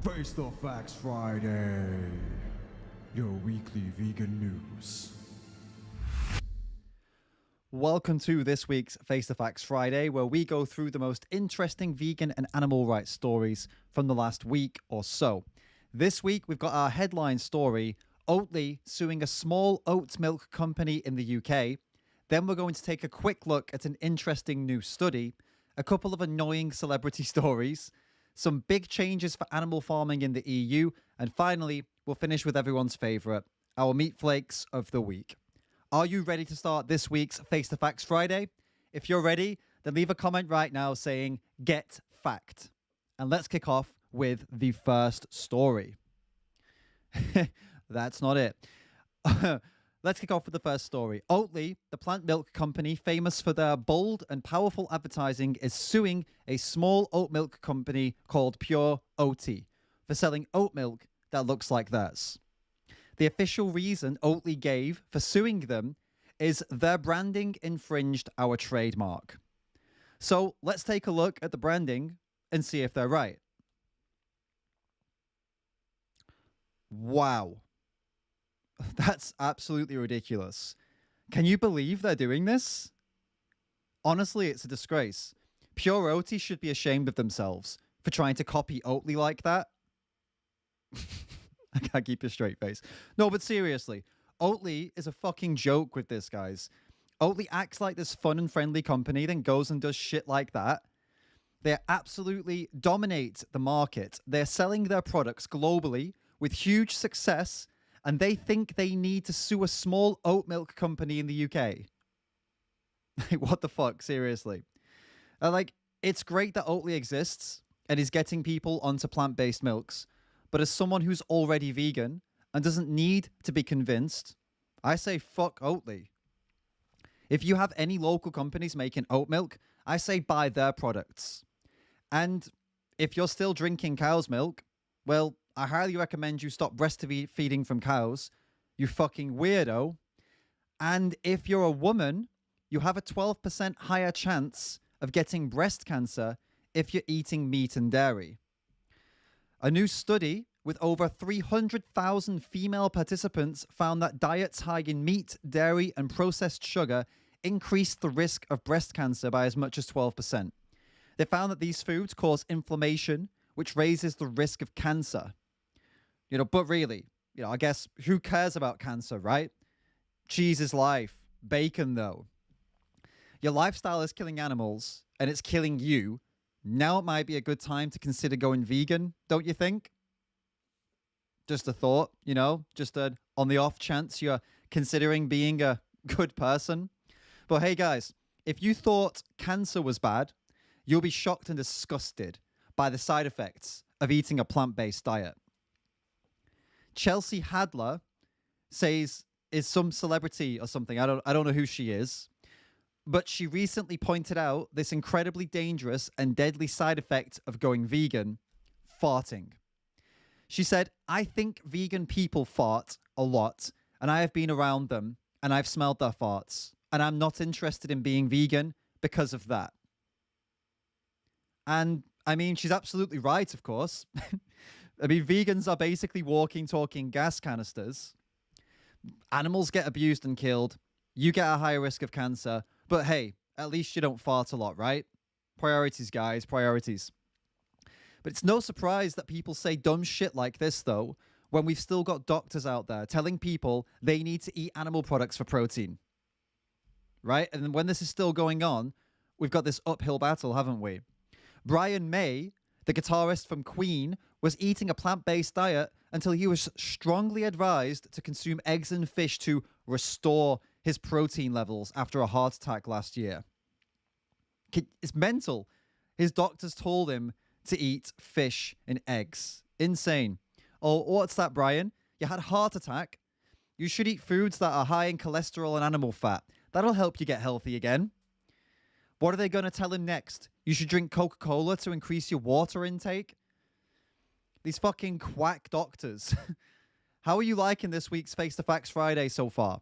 Face the Facts Friday, your weekly vegan news. Welcome to this week's Face the Facts Friday, where we go through the most interesting vegan and animal rights stories from the last week or so. This week, we've got our headline story, Oatly suing a small oat milk company in the UK. Then we're going to take a quick look at an interesting new study, a couple of annoying celebrity stories, some big changes for animal farming in the EU, and finally, we'll finish with everyone's favourite, our meat flakes of the week. Are you ready to start this week's Face the Facts Friday? If you're ready, then leave a comment right now saying, get fact. And let's kick off with the first story. That's not it. Let's kick off with the first story. Oatly, the plant milk company famous for their bold and powerful advertising, is suing a small oat milk company called Pure Oaty for selling oat milk that looks like theirs. The official reason Oatly gave for suing them is their branding infringed our trademark. So let's take a look at the branding and see if they're right. Wow. That's absolutely ridiculous. Can you believe they're doing this? Honestly, it's a disgrace. Pure Oaty should be ashamed of themselves for trying to copy Oatly like that. I can't keep a straight face. No, but seriously, Oatly is a fucking joke with this, guys. Oatly acts like this fun and friendly company, then goes and does shit like that. They absolutely dominate the market. They're selling their products globally with huge success, and they think they need to sue a small oat milk company in the UK. What the fuck? Seriously. It's great that Oatly exists and is getting people onto plant-based milks, but as someone who's already vegan and doesn't need to be convinced, I say fuck Oatly. If you have any local companies making oat milk, I say buy their products. And if you're still drinking cow's milk, well, I highly recommend you stop breastfeeding from cows, you fucking weirdo. And if you're a woman, you have a 12% higher chance of getting breast cancer if you're eating meat and dairy. A new study with over 300,000 female participants found that diets high in meat, dairy, and processed sugar increased the risk of breast cancer by as much as 12%. They found that these foods cause inflammation, which raises the risk of cancer. But really, I guess who cares about cancer, right? Cheese is life. Bacon, though. Your lifestyle is killing animals, and it's killing you. Now it might be a good time to consider going vegan, don't you think? Just a thought, just on the off chance you're considering being a good person. But hey, guys, if you thought cancer was bad, you'll be shocked and disgusted by the side effects of eating a plant-based diet. Chelsea Hadler is some celebrity or something. I don't know who she is. But she recently pointed out this incredibly dangerous and deadly side effect of going vegan, farting. She said, I think vegan people fart a lot, and I have been around them, and I've smelled their farts, and I'm not interested in being vegan because of that. And, she's absolutely right, of course. Vegans are basically walking, talking gas canisters. Animals get abused and killed. You get a higher risk of cancer. But hey, at least you don't fart a lot, right? Priorities, guys, priorities. But it's no surprise that people say dumb shit like this, though, when we've still got doctors out there telling people they need to eat animal products for protein. Right? And when this is still going on, we've got this uphill battle, haven't we? Brian May, the guitarist from Queen, was eating a plant-based diet until he was strongly advised to consume eggs and fish to restore his protein levels after a heart attack last year. It's mental. His doctors told him to eat fish and eggs. Insane. Oh, what's that, Brian? You had a heart attack? You should eat foods that are high in cholesterol and animal fat. That'll help you get healthy again. What are they going to tell him next? You should drink Coca-Cola to increase your water intake? These fucking quack doctors. How are you liking this week's Face the Facts Friday so far?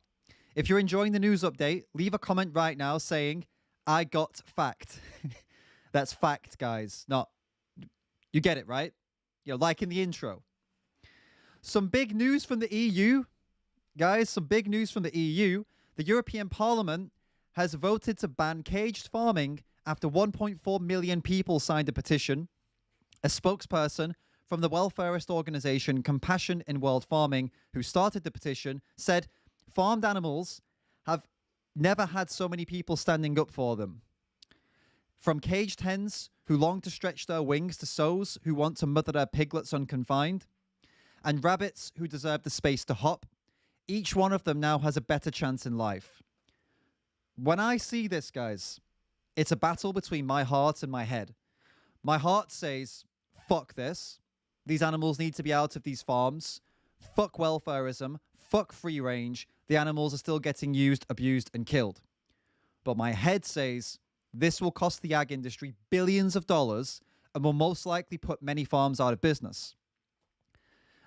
If you're enjoying the news update, leave a comment right now saying, I got fact. That's fact, guys. Not, you get it, right? like in the intro. Some big news from the EU, guys. Some big news from the EU. The European Parliament has voted to ban caged farming after 1.4 million people signed a petition. A spokesperson from the welfarist organization Compassion in World Farming, who started the petition, said farmed animals have never had so many people standing up for them. From caged hens who long to stretch their wings to sows who want to mother their piglets unconfined, and rabbits who deserve the space to hop, each one of them now has a better chance in life. When I see this, guys, it's a battle between my heart and my head. My heart says, fuck this. These animals need to be out of these farms. Fuck welfarism. Fuck free range. The animals are still getting used, abused, and killed. But my head says, this will cost the ag industry billions of dollars and will most likely put many farms out of business.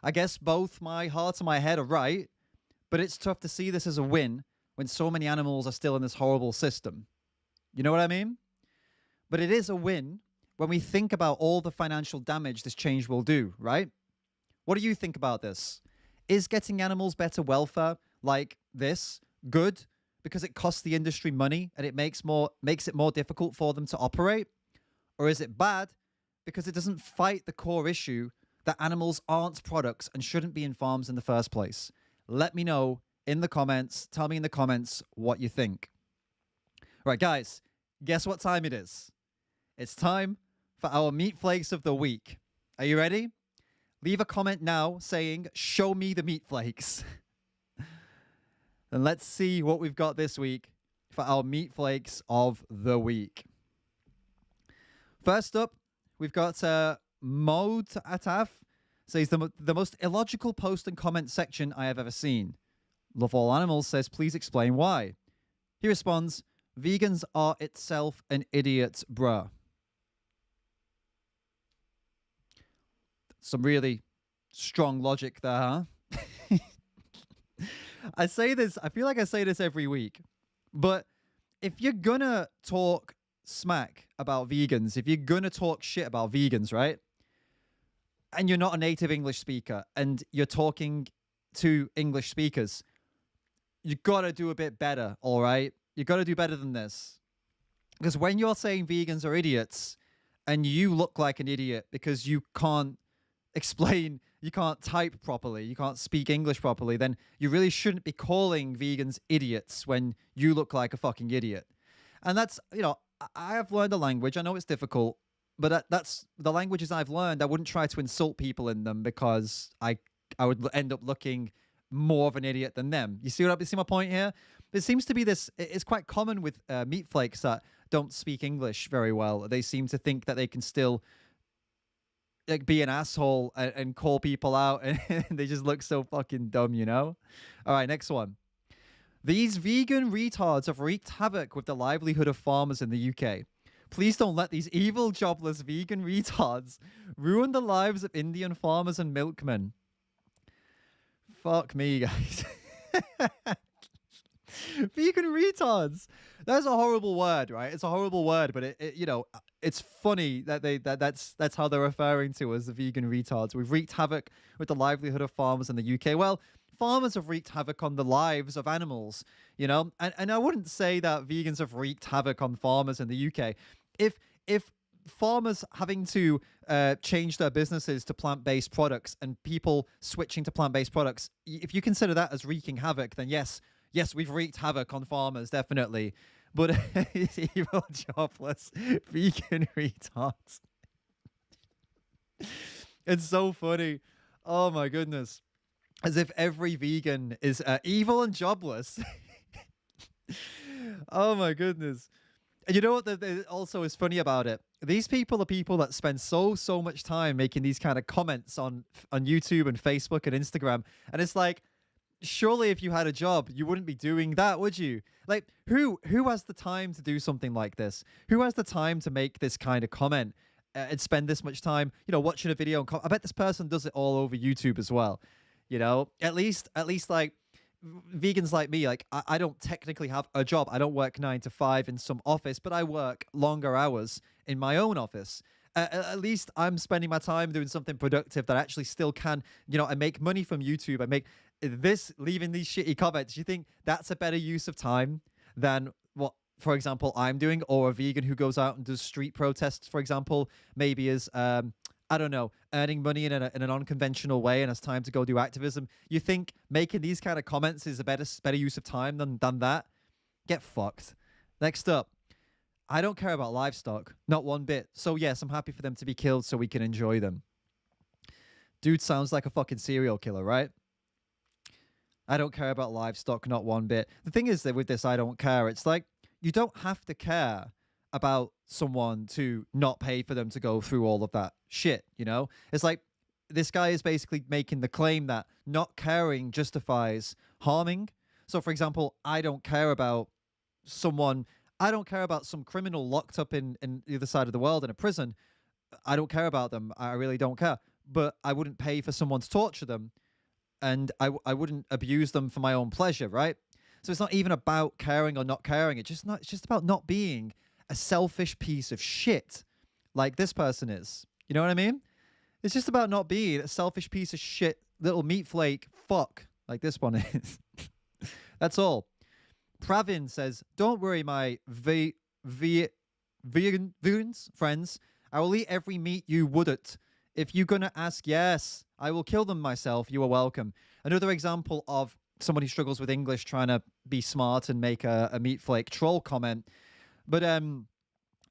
I guess both my heart and my head are right, but it's tough to see this as a win when so many animals are still in this horrible system. You know what I mean? But it is a win when we think about all the financial damage this change will do, right? What do you think about this? Is getting animals better welfare like this good because it costs the industry money and it makes it more difficult for them to operate? Or is it bad because it doesn't fight the core issue that animals aren't products and shouldn't be in farms in the first place? Let me know in the comments. Tell me in the comments what you think. All right, guys, guess what time it is? It's time for our meat flakes of the week. Are you ready? Leave a comment now saying, show me the meat flakes. And let's see what we've got this week for our meat flakes of the week. First up, we've got Maud Ataf. Says the most illogical post and comment section I have ever seen. Love All Animals says, please explain why. He responds, vegans are itself an idiot, bruh. Some really strong logic there, huh? I feel like I say this every week, but if you're gonna talk smack about vegans, if you're gonna talk shit about vegans, right? And you're not a native English speaker and you're talking to English speakers, you gotta do a bit better, all right? You gotta do better than this. Because when you're saying vegans are idiots and you look like an idiot because you can't explain, you can't type properly, you can't speak English properly, then you really shouldn't be calling vegans idiots when you look like a fucking idiot. And that's, I have learned a language. I know it's difficult, but that's the languages I've learned. I wouldn't try to insult people in them because I would end up looking more of an idiot than them. You see my point here? There seems to be this, it's quite common with meat flakes that don't speak English very well. They seem to think that they can still be an asshole and call people out, and they just look so fucking dumb, All right, next one. These vegan retards have wreaked havoc with the livelihood of farmers in the UK. Please don't let these evil, jobless vegan retards ruin the lives of Indian farmers and milkmen. Fuck me, guys. Vegan retards. That's a horrible word, right? It's a horrible word, but it's funny that that's how they're referring to us, the vegan retards. We've wreaked havoc with the livelihood of farmers in the UK. Well, farmers have wreaked havoc on the lives of animals, and I wouldn't say that vegans have wreaked havoc on farmers in the UK. If farmers having to change their businesses to plant-based products and people switching to plant-based products, if you consider that as wreaking havoc, then yes, we've wreaked havoc on farmers, definitely. But it's evil, jobless, vegan retards. It's so funny. Oh my goodness. As if every vegan is evil and jobless. Oh my goodness. And you know what also is funny about it? These people are people that spend so much time making these kind of comments on YouTube and Facebook and Instagram. And it's like, surely if you had a job, you wouldn't be doing that, would you? Like, who has the time to do something like this? Who has the time to make this kind of comment and spend this much time, watching a video? I bet this person does it all over YouTube as well. At least like vegans like me, like I don't technically have a job. I don't work 9 to 5 in some office, but I work longer hours in my own office. At least I'm spending my time doing something productive that actually still can, I make money from YouTube. I make this, leaving these shitty comments. You think that's a better use of time than what, for example, I'm doing, or a vegan who goes out and does street protests, for example, maybe is, I don't know, earning money in an unconventional way and has time to go do activism? You think making these kind of comments is a better use of time than that? Get fucked. Next up. I don't care about livestock, not one bit. So yes, I'm happy for them to be killed so we can enjoy them. Dude sounds like a fucking serial killer, right? I don't care about livestock, not one bit. The thing is that with this, I don't care. It's like, you don't have to care about someone to not pay for them to go through all of that shit, It's like, this guy is basically making the claim that not caring justifies harming. So, for example, I don't care about some criminal locked up in the other side of the world in a prison. I don't care about them. I really don't care. But I wouldn't pay for someone to torture them, and I wouldn't abuse them for my own pleasure, right? So it's not even about caring or not caring. It's just about not being a selfish piece of shit like this person is. You know what I mean? It's just about not being a selfish piece of shit, little meat flake fuck like this one is. That's all. Pravin says, don't worry, my vegans friends. I will eat every meat you wouldn't. If you're going to ask, yes, I will kill them myself. You are welcome. Another example of someone who struggles with English trying to be smart and make a meat flake troll comment. But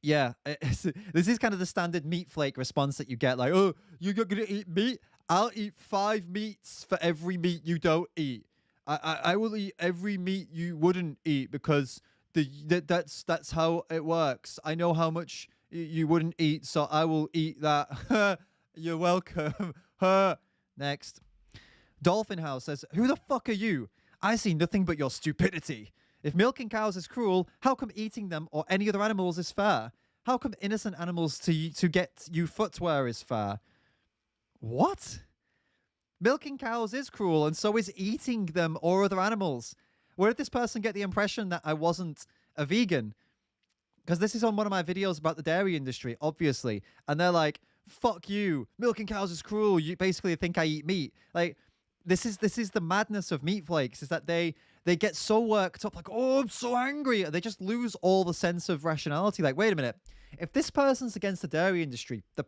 yeah, this is kind of the standard meat flake response that you get. Like, oh, you're going to eat meat? I'll eat 5 meats for every meat you don't eat. I will eat every meat you wouldn't eat because that's how it works. I know how much you wouldn't eat, so I will eat that. You're welcome. Next. Dolphin House says, who the fuck are you? I see nothing but your stupidity. If milking cows is cruel, how come eating them or any other animals is fair? How come innocent animals to get you footwear is fair? What? Milking cows is cruel, and so is eating them or other animals. Where did this person get the impression that I wasn't a vegan? Because this is on one of my videos about the dairy industry, obviously. And they're like, fuck you, milking cows is cruel. You basically think I eat meat. Like, this is the madness of meat flakes, is that they get so worked up, like, oh, I'm so angry. They just lose all the sense of rationality. Like, wait a minute. If this person's against the dairy industry, they're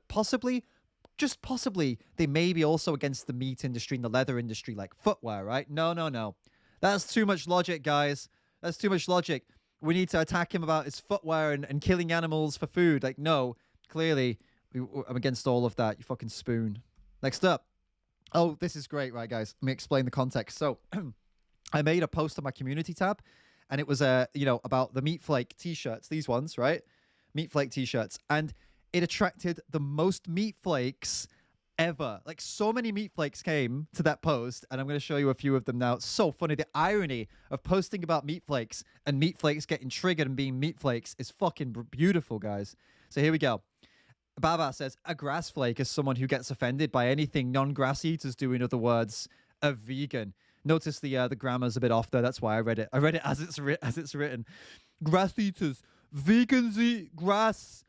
just possibly, they may be also against the meat industry and the leather industry, like footwear, right? No. That's too much logic, guys. That's too much logic. We need to attack him about his footwear and killing animals for food. Like, no, clearly, I'm against all of that, you fucking spoon. Next up. Oh, this is great, right, guys? Let me explain the context. So, I made a post on my community tab, and it was, about the meat flake t-shirts, these ones, right? Meat flake t-shirts. And it attracted the most meat flakes ever. Like, so many meat flakes came to that post, and I'm going to show you a few of them now. It's so funny. The irony of posting about meat flakes and meat flakes getting triggered and being meat flakes is fucking beautiful, guys. So here we go. Baba says, a grass flake is someone who gets offended by anything non-grass eaters do. In other words, a vegan. Notice the grammar's a bit off there. That's why I read it. I read it as it's written. Grass eaters. Vegans eat grass.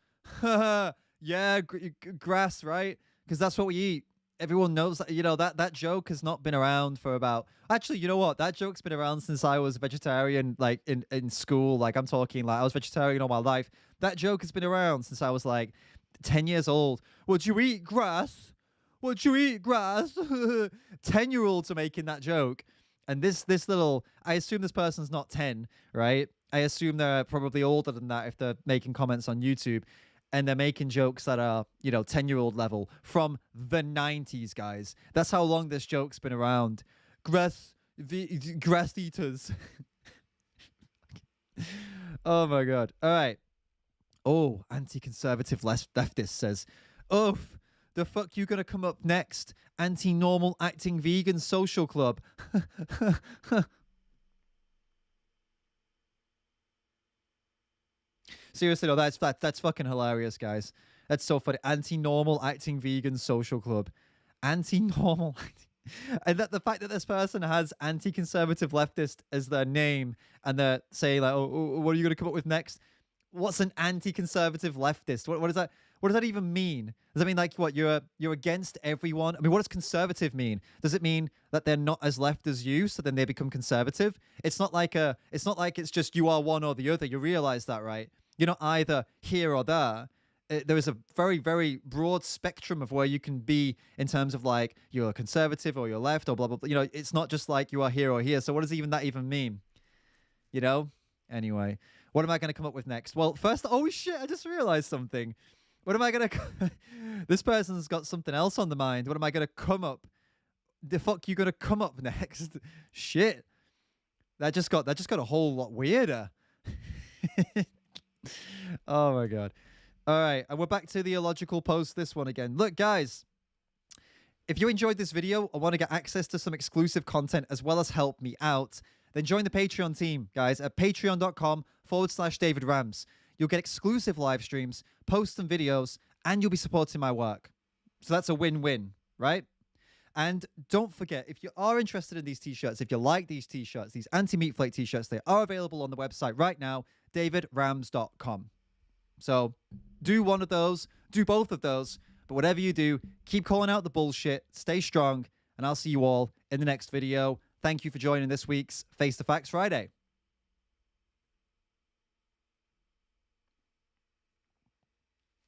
Yeah, grass, right? Because that's what we eat. Everyone knows that, that joke has not been around for about... Actually, you know what? That joke's been around since I was vegetarian, like in school. Like, I'm talking, like, I was vegetarian all my life. That joke has been around since I was like 10 years old. Would you eat grass? Would you eat grass? 10-year-olds are making that joke. And this little... I assume this person's not 10, right? I assume they're probably older than that if they're making comments on YouTube. And they're making jokes that are, 10-year-old level from the 90s, guys. That's how long this joke's been around. Grass eaters. Oh, my God. All right. Oh, AntiConservative Leftist says, oof, the fuck you gonna come up next? Anti-normal acting vegan social club. Seriously, no, that's fucking hilarious, guys. That's so funny. Anti-normal acting vegan social club. Anti-normal acting. And that the fact that this person has anti-conservative leftist as their name, and they're saying like, oh, what are you going to come up with next? What's an anti-conservative leftist? What is that? What does that even mean? Does that mean like what you're against everyone? I mean, what does conservative mean? Does it mean that they're not as left as you, so then they become conservative? It's not like it's just you are one or the other. You realize that, right? You're not either here or there. There is a very, very broad spectrum of where you can be in terms of like you're conservative or you're left or blah, blah, blah. You know, it's not just like you are here or here. So what does that even mean? You know? Anyway, what am I going to come up with next? Well, first, oh shit, I just realized something. What am I going to... This person's got something else on the mind. What am I going to come up? The fuck you going to come up next? Shit. That just got a whole lot weirder. Oh my God. All right, and we're back to the illogical post, this one again. Look, guys, if you enjoyed this video or want to get access to some exclusive content as well as help me out, then join the Patreon team, guys, at patreon.com/David Rams. You'll get exclusive live streams, posts and videos, and you'll be supporting my work. So that's a win-win, right? And don't forget, if you are interested in these t-shirts, if you like these t-shirts, these anti-meat flake t-shirts, they are available on the website right now, davidrams.com. So do one of those, do both of those, but whatever you do, keep calling out the bullshit, stay strong, and I'll see you all in the next video. Thank you for joining this week's Face the Facts Friday.